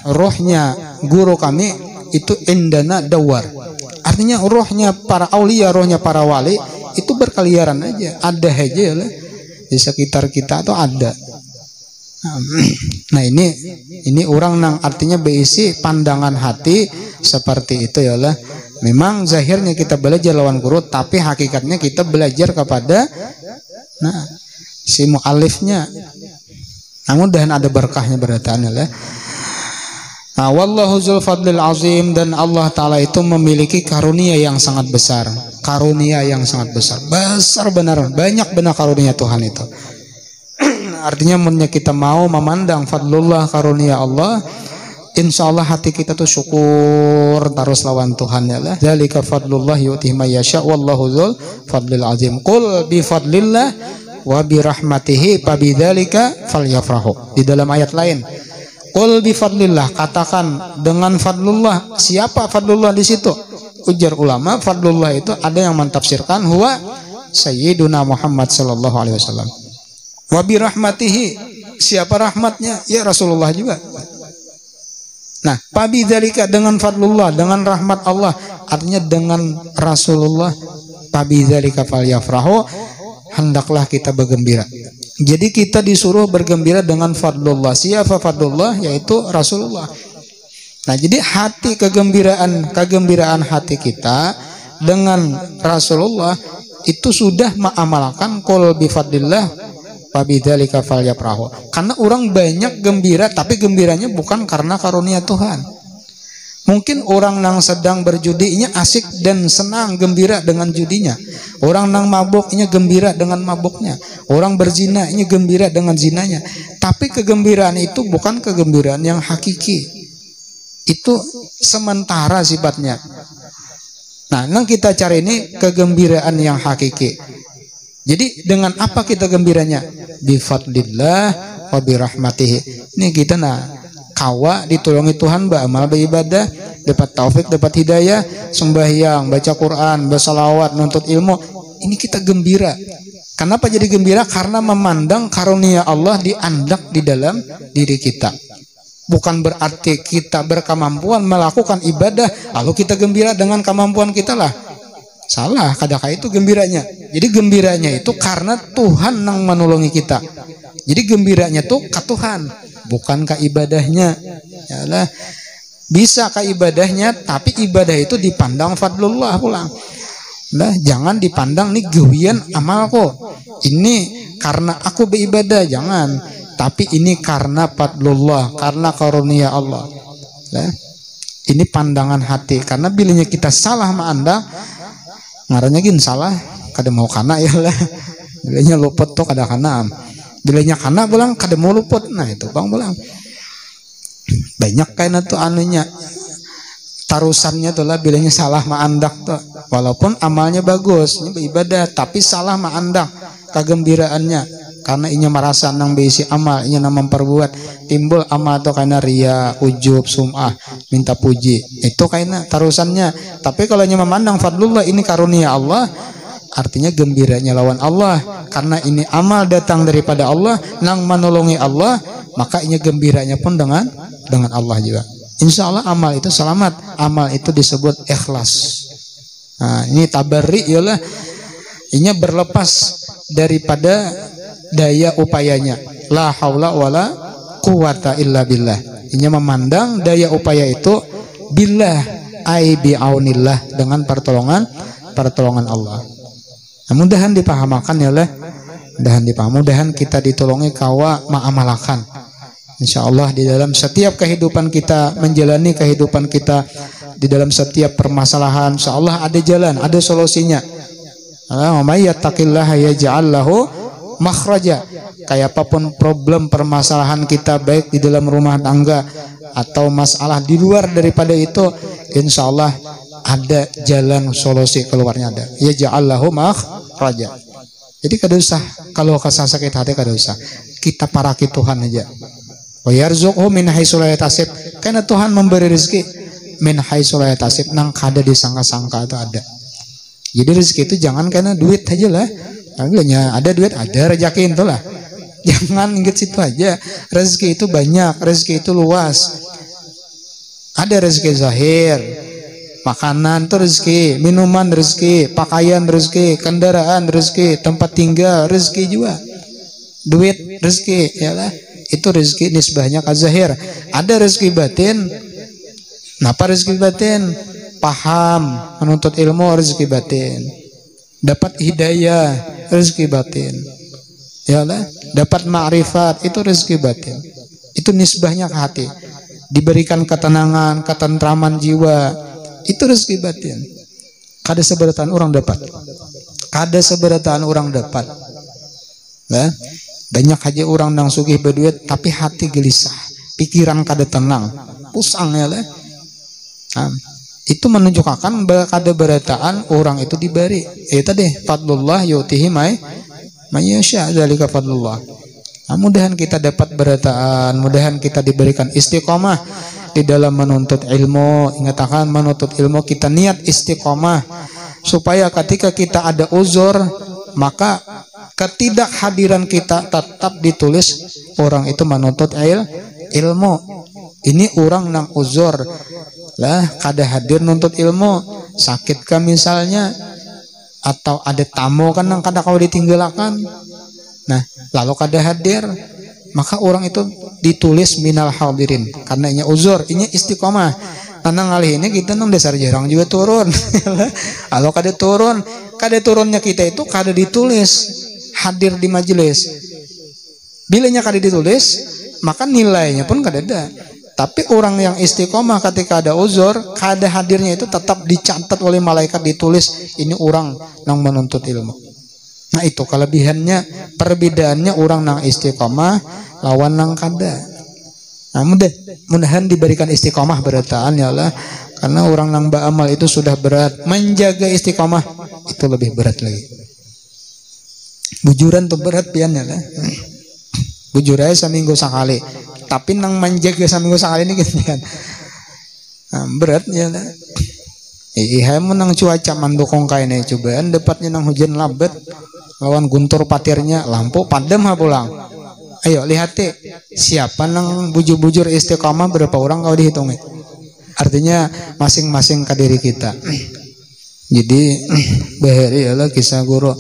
Rohnya guru kami itu indana dawar. Artinya rohnya para aulia, rohnya para wali itu berkeliaran aja, ada aja ya lah. Di sekitar kita tuh ada. Nah ini orang nang artinya berisi pandangan hati seperti itu ya lah. Memang zahirnya kita belajar lawan guru, tapi hakikatnya kita belajar kepada si mu'alifnya. Namun dan ada berkahnya berdatangan ya lah. Nah, wallahu dzul fadlil azim, dan Allah Ta'ala itu memiliki karunia yang sangat besar. Karunia yang sangat besar. Besar benar, banyak benar karunia Tuhan itu. Artinya munnya kita mau memandang fadlullah, karunia Allah, insya Allah hati kita tuh syukur terus lawan Tuhan ya lah. Dzalika fadlullah yu'tihi may yasha wallahu dzul fadlil azim. Qul bi fadlillah wa bi rahmatihi fa bidzalika falyafrahu. Di dalam ayat lain, qul bi fadlillah, katakan dengan fadlullah. Siapa fadlullah di situ? Ujar ulama, fadlullah itu ada yang mentafsirkan huwa sayyiduna Muhammad sallallahu alaihi wasallam. Wa bi rahmatihi, siapa rahmatnya? Ya Rasulullah juga. Nah, pabidzalika dengan fadlullah, dengan rahmat Allah, artinya dengan Rasulullah, pabidzalika falyafrahu, hendaklah kita bergembira. Jadi kita disuruh bergembira dengan fadlullah. Siapa fadlullah? Yaitu Rasulullah. Nah, jadi hati kegembiraan hati kita dengan Rasulullah itu sudah mengamalkan qul bi fadlillah fabidzalika falyafrahu. Karena orang banyak gembira, tapi gembiranya bukan karena karunia Tuhan. Mungkin orang yang sedang berjudinya asik dan senang gembira dengan judinya. Orang yang mabuknya gembira dengan mabuknya. Orang berzina ini gembira dengan zinanya. Tapi kegembiraan itu bukan kegembiraan yang hakiki. Itu sementara sifatnya. Nah, yang kita cari ini kegembiraan yang hakiki. Jadi dengan apa kita gembiranya? Bi fadlillah wa bi rahmatihi. Ini kita kawa ditolongi Tuhan beramal beribadah, dapat taufik, dapat hidayah, sembahyang, baca Quran, bersalawat, nuntut ilmu. Ini kita gembira. Kenapa jadi gembira? Karena memandang karunia Allah diandak di dalam diri kita. Bukan berarti kita berkemampuan melakukan ibadah lalu kita gembira dengan kemampuan kita lah. Salah, kadang-kadang itu gembiranya. Jadi gembiranya itu karena Tuhan yang menolongi kita. Jadi gembiranya tuh ke Tuhan, bukan ke ibadahnya. Yalah, bisa ke ibadahnya, tapi ibadah itu dipandang fadlullah pulang. Nah, jangan dipandang nih gawian amalku. Ini karena aku beribadah, jangan. Tapi ini karena fadlullah, karena karunia Allah. Nah, ini pandangan hati. Karena bilanya kita salah memandang, ngarannya gin salah, kada mau kana ya lah. Bilanya luput tuh kada kana. Bilanya kana bilang kada mau luput. Nah itu bang bilang banyak kayaknya tuh anunya. tarusannya tuh lah bilangnya salah ma'andak tuh. Walaupun amalnya bagus, ini beribadah, tapi salah ma'andak kegembiraannya. Karena inya merasa nang beisi amal, inya nang memperbuat, timbul amal tuh karena ria, ujub, sum'ah, minta puji. Itu karena tarusannya. Tapi kalau inya memandang fadlullah, ini karunia Allah, artinya gembiranya lawan Allah. Karena ini amal datang daripada Allah, nang menolongi Allah, maka inya gembiranya pun dengan Allah juga. Insya Allah amal itu selamat. Amal itu disebut ikhlas. Nah, ini tabarri ialah inya berlepas daripada daya upayanya. La haula wala quwata illa billah. Inya memandang daya upaya itu billah ai bi'aunillah, dengan pertolongan Allah. Nah, mudahan dipahamakan ya lah. Mudahan kita ditolongi kawa ma'amalakan. Insyaallah di dalam setiap kehidupan kita, menjalani kehidupan kita, di dalam setiap permasalahan, insyaallah ada jalan, ada solusinya. Wa may yattaqillaha yaj'al lahu makhraja. Kayak apapun problem permasalahan kita, baik di dalam rumah tangga atau masalah di luar daripada itu, insyaallah ada jalan solusi keluarnya ada. Yaj'al lahu makhraja. Jadi kada usah kalau kasah sakit hati, kada usah. Kita paraki Tuhan aja. Wa yarzuqhu min haitsu la yahtasib. Karena Tuhan memberi rezeki min haitsu la yahtasib, nang kada disangka-sangka itu ada. Jadi rezeki itu jangan karena duit aja lah. Bilangnya ada duit, ada rezeki itu lah. Jangan ingat situ aja. Rezeki itu banyak, rezeki itu luas. Ada rezeki zahir, makanan itu rezeki, minuman rezeki, pakaian rezeki, kendaraan rezeki, tempat tinggal rezeki juga. Duit rezeki, ya lah. Itu rezeki nisbahnya ke zahir. Ada rezeki batin. Napa rezeki batin? Paham, menuntut ilmu, rezeki batin. Dapat hidayah, rezeki batin. Ya lah, dapat ma'rifat, itu rezeki batin. Itu nisbahnya ke hati. Diberikan ketenangan, ketentraman jiwa, itu rezeki batin. Kada seberataan orang dapat. Kada seberataan orang dapat. Nah, banyak aja orang nang sugih berduit tapi hati gelisah, pikiran kada tenang, pusang ya lah. Nah, itu menunjukkan kada berataan orang itu diberi. Tadi fadlullah yu'tihi may yasha, dzalika fadlullah. Nah, mudahan kita dapat berataan, mudahan kita diberikan istiqomah di dalam menuntut ilmu. Ingatkan menuntut ilmu kita niat istiqomah supaya ketika kita ada uzur, maka ketidakhadiran kita tetap ditulis orang itu menuntut ilmu. Ini orang nang uzur lah, kada hadir nuntut ilmu, sakit kan misalnya, atau ada tamu kan nang kada kau ditinggalkan. Nah, lalu kada hadir, maka orang itu ditulis minal hadirin karena ini uzur, ini istiqomah. Karena ngalih ini kita nang dasar jarang juga turun. Kalau kada turunnya kita itu kada ditulis hadir di majelis. Bilanya kada ditulis, maka nilainya pun kada ada. Tapi orang yang istiqomah ketika ada uzur, kada hadirnya itu tetap dicatat oleh malaikat, ditulis ini orang yang menuntut ilmu. Nah, itu kelebihannya, perbedaannya orang yang istiqomah lawan yang kada. Nah, mudahan diberikan istiqomah berataan ya Allah. Karena orang yang beramal itu sudah berat, menjaga istiqomah itu lebih berat lagi. Bujuran tuh berat piannya lah. Bujur aja seminggu sekali, tapi nang menjaga seminggu sekali ini gitu kan. Nah, berat ya lah. Menang cuaca mendukung kayaknya, cobaan dapatnya nang hujan labet, lawan guntur patirnya, lampu padam ha pulang. Ayo lihat siapa nang bujur-bujur istiqamah, berapa orang kau dihitungi. Artinya masing-masing ke diri kita. Jadi bahari ya lah kisah guru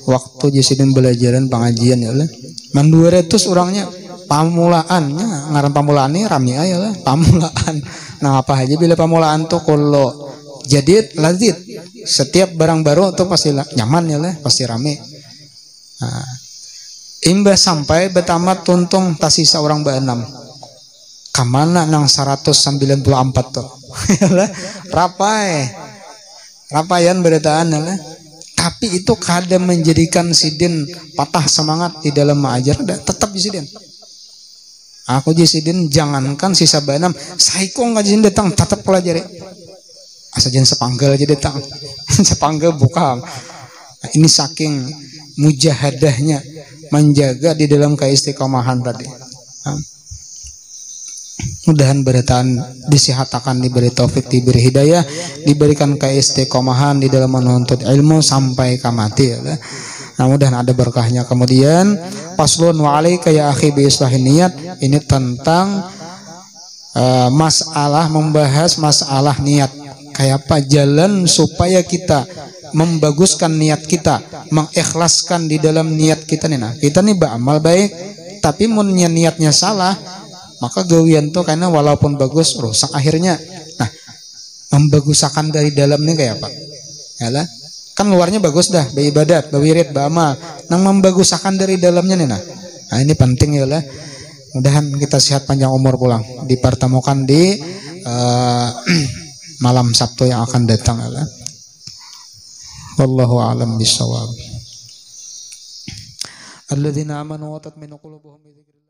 waktu jisidin belajaran pengajian ya lah. 200 orangnya pamulaannya, ngaran pamulaan ini rami aja lah pamulaan. Nah, apa aja bila pamulaan tuh kalau jadid lazid, setiap barang baru tuh pasti nyaman ya lah, pasti rame. Nah, imbas sampai betamat tuntung tasisa orang be-6 kamana nang 194 tuh rapayan berataan ya lah. Tapi itu kada menjadikan sidin patah semangat di dalam mengajar, tetap sidin. Aku jadi sidin jangankan sisa banam, saikong kajian datang tetap pelajari. Asajan sepanggal aja datang. Sepanggal bukan. Nah, ini saking mujahadahnya menjaga di dalam keistiqomahan tadi. Nah, mudahan beritaan disihatakan, diberi taufik, diberi hidayah, diberikan keistiqomahan di dalam menuntut ilmu sampai kamati ya. Nah, mudahan ada berkahnya. Kemudian paslun wa alaika ya akhi bi islahin niat, ini tentang masalah, membahas masalah niat. Kayak apa jalan supaya kita membaguskan niat kita, mengikhlaskan di dalam niat kita nih. Nah, kita nih beramal baik, tapi munnya niatnya salah, maka gawian tuh karena walaupun bagus rusak akhirnya. Nah, membagusakan dari dalamnya kayak apa? Yalah, kan luarnya bagus dah, beribadat, berwirid, beramal. Nang membagusakan dari dalamnya nih. Nah, ini penting ya lah. Mudahan kita sehat panjang umur pulang. Dipertemukan di malam Sabtu yang akan datang ya. Wallahu a'lam bishawab. Alladzina amanu wa tatma'innu qulubuhum bi dzikrillah.